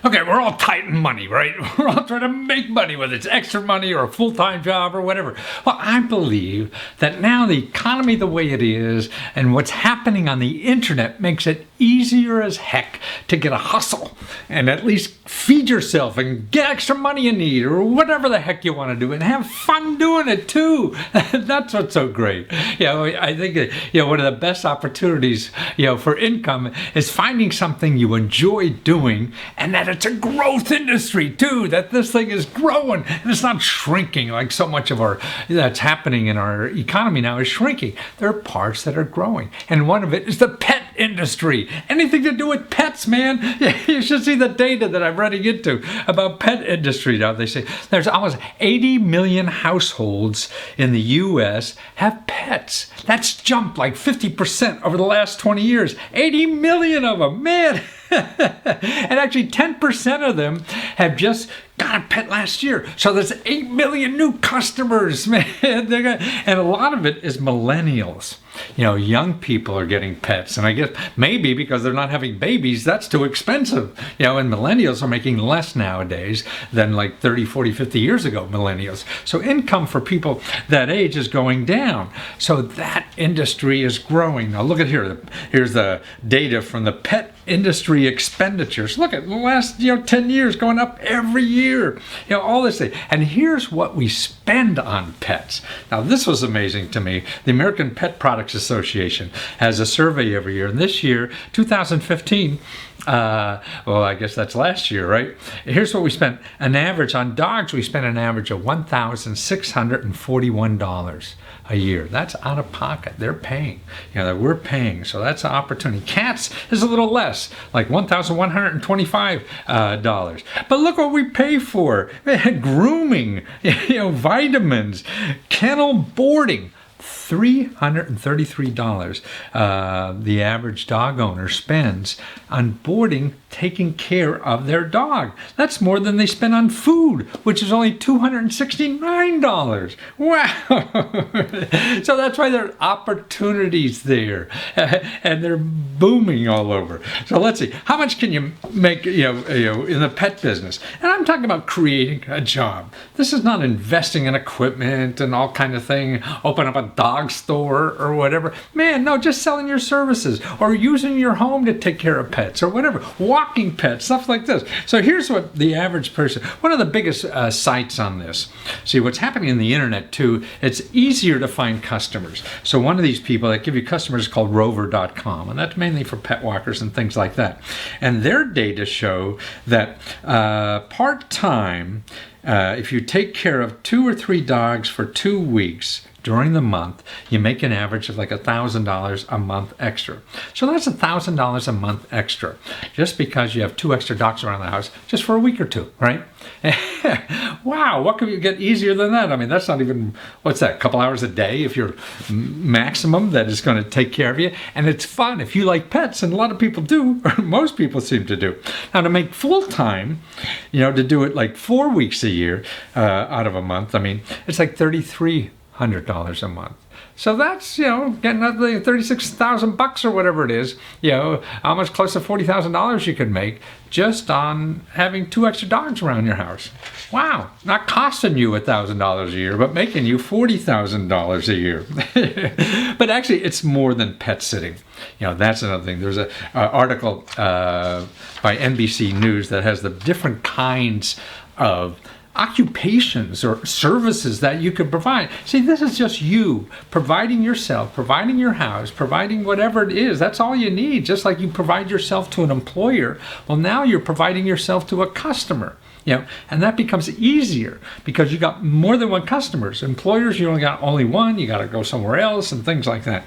Okay, we're all tight in money, right? We're all trying to make money, whether it's extra money or a full-time job or whatever. Well, I believe that now the economy the way it is and what's happening on the internet makes it easier as heck to get a hustle and at least feed yourself and get extra money you need or whatever the heck you want to do and have fun doing it too. That's what's so great. I think one of the best opportunities for income is finding something you enjoy doing, and that it's a growth industry too, that this thing is growing and it's not shrinking like so much of that's happening in our economy now is shrinking. There are parts that are growing, and one of it is the pet industry. Anything to do with pets, man. You should see the data that I'm running into about pet industry now. They say there's almost 80 million households in the U.S. have pets. That's jumped like 50% over the last 20 years. 80 million of them, man. And actually 10% of them have just got a pet last year. So there's 8 million new customers, man. And a lot of it is millennials. Young people are getting pets. And I guess maybe because they're not having babies, that's too expensive. And millennials are making less nowadays than like 30, 40, 50 years ago, millennials. So income for people that age is going down. So that industry is growing. Now look at here. Here's the data from the Pet Industry Expenditures. Look at the last 10 years going up every year. All this thing. And here's what we spend on pets. Now this was amazing to me. The American Pet Products Association has a survey every year, and this year, 2015, well, I guess that's last year, right? Here's what we spent. An average on dogs, we spent an average of $1,641 a year. That's out of pocket. They're paying. That we're paying. So that's an opportunity. Cats is a little less, like $1,125. But look what we pay for. Grooming, vitamins, kennel boarding. $333 the average dog owner spends on boarding, taking care of their dog. That's more than they spend on food, which is only $269. Wow. So that's why there are opportunities there, and they're booming all over. So let's see, how much can you make in the pet business? And I'm talking about creating a job. This is not investing in equipment and all kind of thing, open up a dog store or whatever. Man, no, just selling your services or using your home to take care of pets or whatever. Walking pets, stuff like this. So here's what the average person, one of the biggest sites on this. See, what's happening in the internet too, it's easier to find customers. So one of these people that give you customers is called rover.com, and that's mainly for pet walkers and things like that. And their data show that part-time, if you take care of 2 or 3 dogs for 2 weeks, during the month, you make an average of like $1,000 a month extra. So that's $1,000 a month extra, just because you have 2 extra dogs around the house, just for a week or 2, right? Wow, what could you get easier than that? I mean, that's not even, what's that, a couple hours a day if you're maximum that is going to take care of you. And it's fun if you like pets, and a lot of people do, or most people seem to do. Now to make full-time, to do it like 4 weeks a year out of a month, I mean, it's like $3,300 a month. So that's, getting up to $36,000 or whatever it is, almost close to $40,000 you could make just on having 2 extra dogs around your house. Wow, not costing you $1,000 a year, but making you $40,000 a year. But actually, it's more than pet sitting. That's another thing. There's an article by NBC News that has the different kinds of occupations or services that you could provide. See, this is just you providing yourself, providing your house, providing whatever it is. That's all you need. Just like you provide yourself to an employer, well, now you're providing yourself to a customer. And that becomes easier because you got more than one customers. Employers, you only got one. You got to go somewhere else and things like that.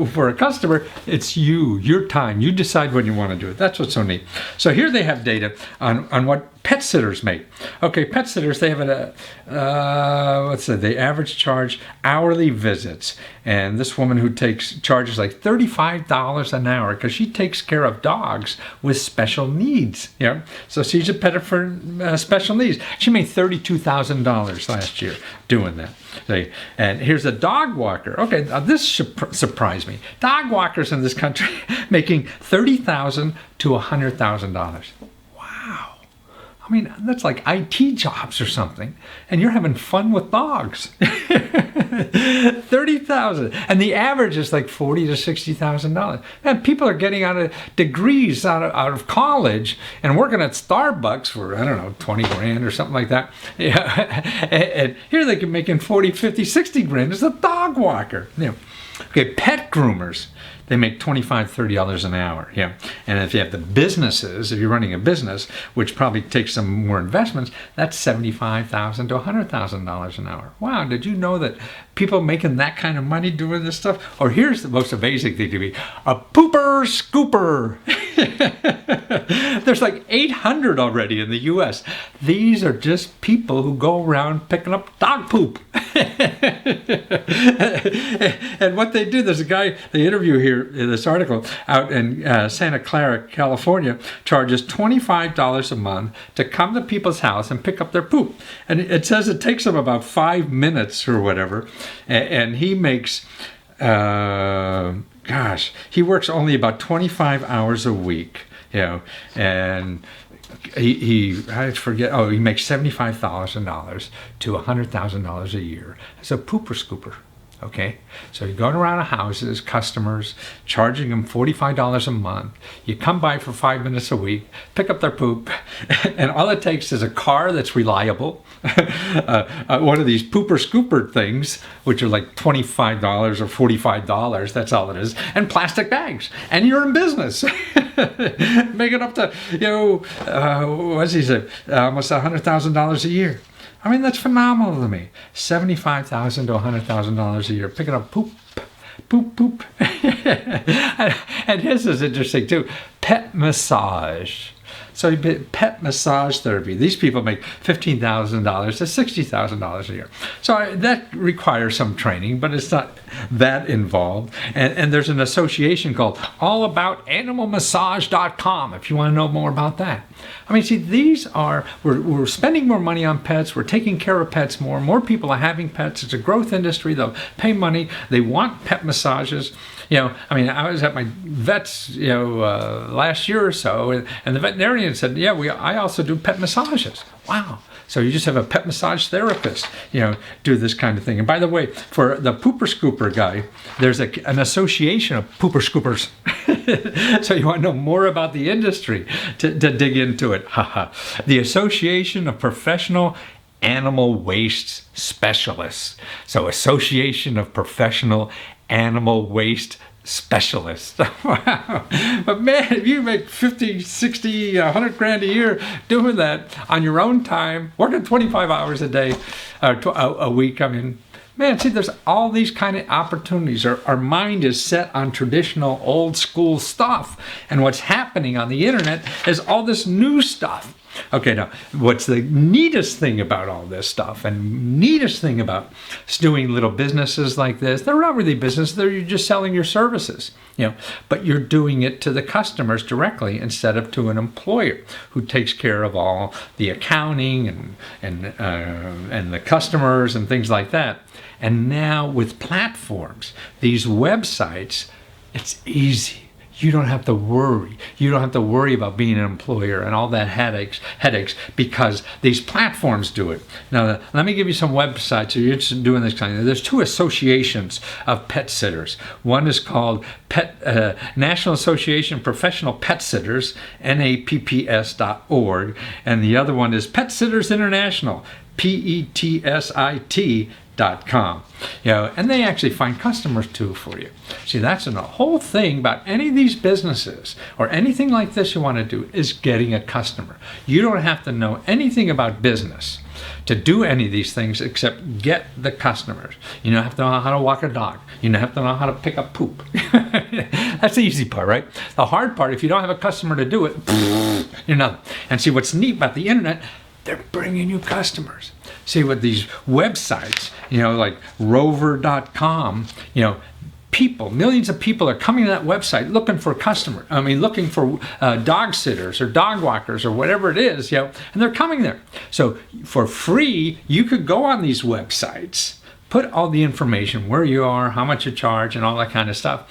For a customer, it's you, your time. You decide when you want to do it. That's what's so neat. So here they have data on what pet sitters make. Okay, pet sitters, they have they average charge hourly visits. And this woman who charges like $35 an hour because she takes care of dogs with special needs. So she's a pet for special needs. She made $32,000 last year doing that. And here's a dog walker. Okay, now this surprised me. Dog walkers in this country making $30,000 to $100,000. Wow. I mean, that's like IT jobs or something, and you're having fun with dogs. 30,000, and the average is like $40,000 to $60,000. And people are getting out of degrees out of college and working at Starbucks for, I don't know, 20 grand or something like that. Yeah, and here they can make in 40, 50, 60 grand as a dog walker. Yeah. Okay, pet groomers. They make $25, $30 an hour. Yeah. And if you have the businesses, if you're running a business, which probably takes some more investments, that's $75,000 to $100,000 an hour. Wow, did you know that people making that kind of money doing this stuff? Or here's the most amazing thing to me, a pooper scooper. There's like 800 already in the US. These are just people who go around picking up dog poop. And what they do, there's a guy they interview here in this article out in Santa Clara, California, charges $25 a month to come to people's house and pick up their poop. And it says it takes them about 5 minutes or whatever. And he makes, he works only about 25 hours a week, you know, and he makes $75,000 to $100,000 a year as a pooper scooper. Okay, so you're going around to houses, customers, charging them $45 a month. You come by for 5 minutes a week, pick up their poop, and all it takes is a car that's reliable, one of these pooper scooper things, which are like $25 or $45, that's all it is, and plastic bags, and you're in business. Make it up to, what's he say, almost $100,000 a year. I mean, that's phenomenal to me. $75,000 to $100,000 a year, picking up poop. And his is interesting too. Pet massage. So pet massage therapy. These people make $15,000 to $60,000 a year. So that requires some training, but it's not that involved. And there's an association called allaboutanimalmassage.com if you want to know more about that. I mean, see, these are, we're spending more money on pets. We're taking care of pets more. More people are having pets. It's a growth industry. They'll pay money. They want pet massages. I mean, I was at my vet's, last year or so, and the veterinarian said, I also do pet massages. Wow. So you just have a pet massage therapist, do this kind of thing. And by the way, for the pooper scooper guy, there's an association of pooper scoopers. So you want to know more about the industry to dig into it. The Association of Professional Animal Waste Specialists. So Association of Professional Animal Waste Specialists. Wow. But man, if you make 50, 60, 100 grand a year doing that on your own time, working 25 hours a day, a week, I mean, man, see, there's all these kind of opportunities. Our mind is set on traditional old school stuff. And what's happening on the internet is all this new stuff. Okay, now, what's the neatest thing about all this stuff and neatest thing about doing little businesses like this? They're not really business, you're just selling your services, but you're doing it to the customers directly instead of to an employer who takes care of all the accounting and the customers and things like that. And now with platforms, these websites, it's easy. You don't have to worry. You don't have to worry about being an employer and all that headaches because these platforms do it. Now, let me give you some websites if you're interested in doing this kind of thing. There's two associations of pet sitters. One is called National Association of Professional Pet Sitters, NAPPS.org, and the other one is Pet Sitters International, PETSIT.com. And they actually find customers too for you. See, that's the whole thing about any of these businesses or anything like this you want to do is getting a customer. You don't have to know anything about business to do any of these things except get the customers. You don't have to know how to walk a dog. You don't have to know how to pick up poop. That's the easy part, right? The hard part, if you don't have a customer to do it, you're nothing. And see, what's neat about the internet, they're bringing you customers. See, with these websites, like rover.com, millions of people are coming to that website looking for customers. Looking for dog sitters or dog walkers or whatever it is, and they're coming there. So for free, you could go on these websites, put all the information, where you are, how much you charge, and all that kind of stuff.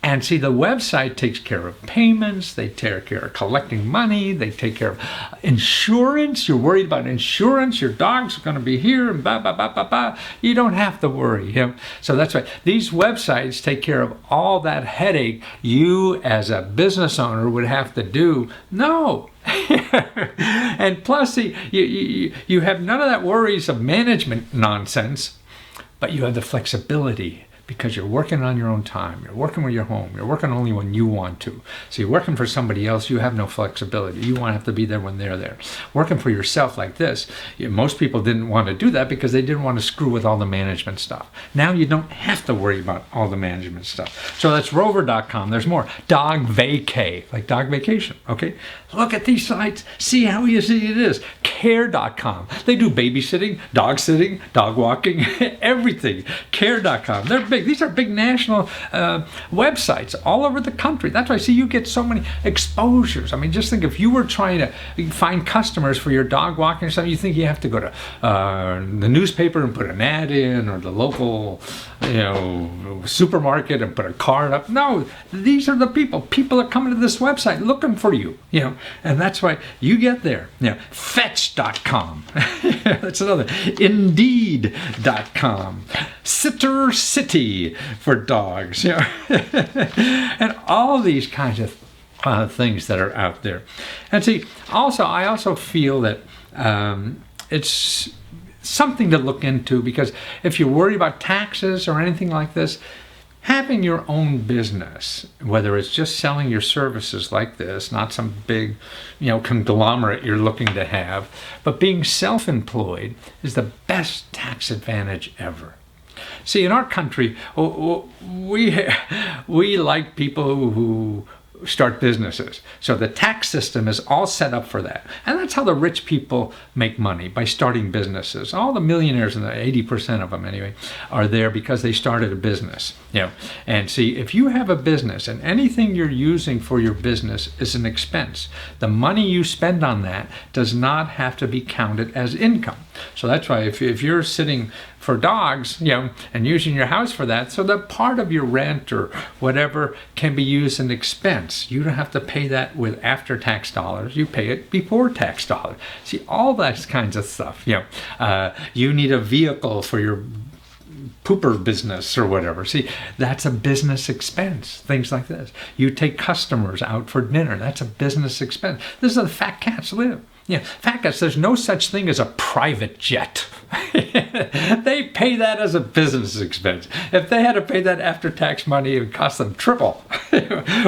And see, the website takes care of payments, they take care of collecting money, they take care of insurance. You're worried about insurance, your dog's going to be here, and blah, blah, blah, blah, blah. You don't have to worry. So that's right. These websites take care of all that headache you as a business owner would have to do. No. And plus, see, you have none of that worries of management nonsense, but you have the flexibility. Because you're working on your own time. You're working with your home. You're working only when you want to. So you're working for somebody else. You have no flexibility. You want to have to be there when they're there. Working for yourself like this, most people didn't want to do that because they didn't want to screw with all the management stuff. Now you don't have to worry about all the management stuff. So that's rover.com. There's more. Dog vacay, like dog vacation. Okay. Look at these sites. See how easy it is. Care.com. They do babysitting, dog sitting, dog walking, everything. Care.com. They're big. These are big national websites all over the country. That's why I see you get so many exposures. I mean, just think if you were trying to find customers for your dog walking or something, you think you have to go to the newspaper and put an ad in, or the local, supermarket and put a card up. No, these are the people. People are coming to this website looking for you. And that's why you get there. Fetch.com. That's another. Indeed.com. Sitter City for dogs. And all these kinds of things that are out there. And see, I also feel that it's something to look into, because if you're worried about taxes or anything like this, having your own business, whether it's just selling your services like this, not some big, conglomerate you're looking to have, but being self-employed is the best tax advantage ever. See, in our country, we like people who start businesses. So the tax system is all set up for that. And that's how the rich people make money, by starting businesses. All the millionaires, and the 80% of them anyway, are there because they started a business. And see, if you have a business and anything you're using for your business is an expense, the money you spend on that does not have to be counted as income. So that's why if you're sitting for dogs, and using your house for that, so that part of your rent or whatever can be used as an expense. You don't have to pay that with after-tax dollars. You pay it before tax dollars. See, all that kinds of stuff. You need a vehicle for your pooper business or whatever. See, that's a business expense. Things like this. You take customers out for dinner. That's a business expense. This is how the fat cats live. Fat cats, there's no such thing as a private jet. They pay that as a business expense. If they had to pay that after-tax money, it would cost them triple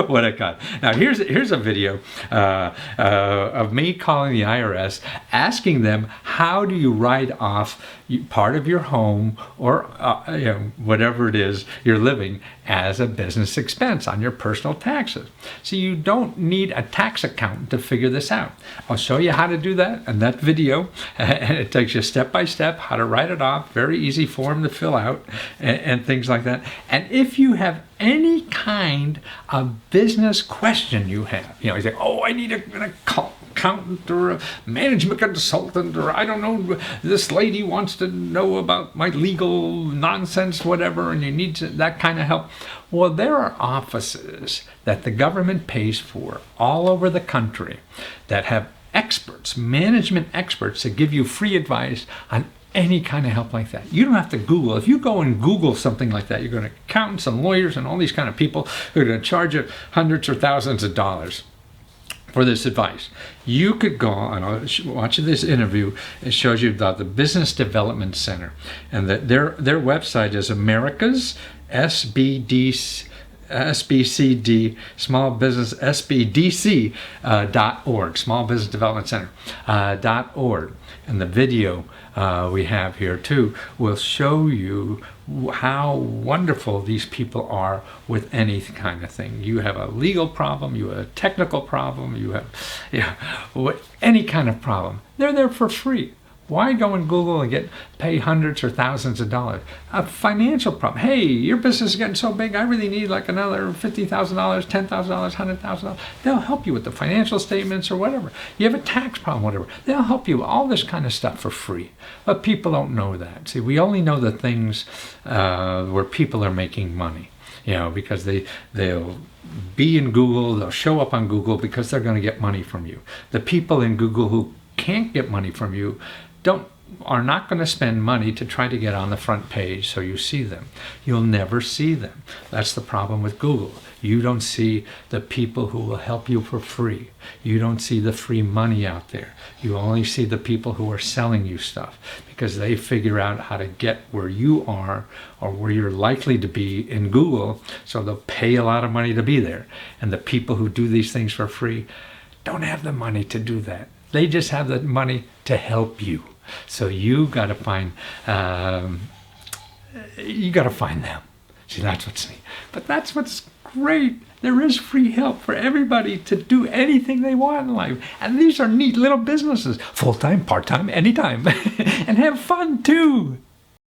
what it cost. Now, here's a video of me calling the IRS, asking them, how do you write off part of your home or whatever it is you're living as a business expense on your personal taxes? So you don't need a tax accountant to figure this out. I'll show you how to do that in that video, and it takes you step by step how to write it off. Very easy form to fill out, and things like that. And if you have any kind of business question you have, you say, I need an accountant or a management consultant, or I don't know, this lady wants to know about my legal nonsense, whatever, and you need that kind of help. Well, there are offices that the government pays for all over the country that have experts, management experts, that give you free advice on any kind of help like that. You don't have to Google. If you go and Google something like that, you're going to accountants and lawyers and all these kind of people who are going to charge you hundreds or thousands of dollars for this advice. You could go on, watch this interview. It shows you about the Business Development Center, and their website is America's SBCD, Small Business SBDC.org, Small Business Development Center .org. And the video we have here too will show you how wonderful these people are with any kind of thing. You have a legal problem, you have a technical problem, you have any kind of problem. They're there for free. Why go and Google and pay hundreds or thousands of dollars? A financial problem. Hey, your business is getting so big, I really need like another $50,000, $10,000, $100,000. They'll help you with the financial statements or whatever. You have a tax problem, whatever. They'll help you with all this kind of stuff for free. But people don't know that. See, we only know the things where people are making money. because they'll be in Google, they'll show up on Google because they're going to get money from you. The people in Google who can't get money from you are not going to spend money to try to get on the front page so you see them. You'll never see them. That's the problem with Google. You don't see the people who will help you for free. You don't see the free money out there. You only see the people who are selling you stuff because they figure out how to get where you are or where you're likely to be in Google, so they'll pay a lot of money to be there. And the people who do these things for free don't have the money to do that. They just have the money to help you. So you got to find them. See, that's what's neat. But that's what's great. There is free help for everybody to do anything they want in life. And these are neat little businesses, full-time, part-time, anytime. And have fun too.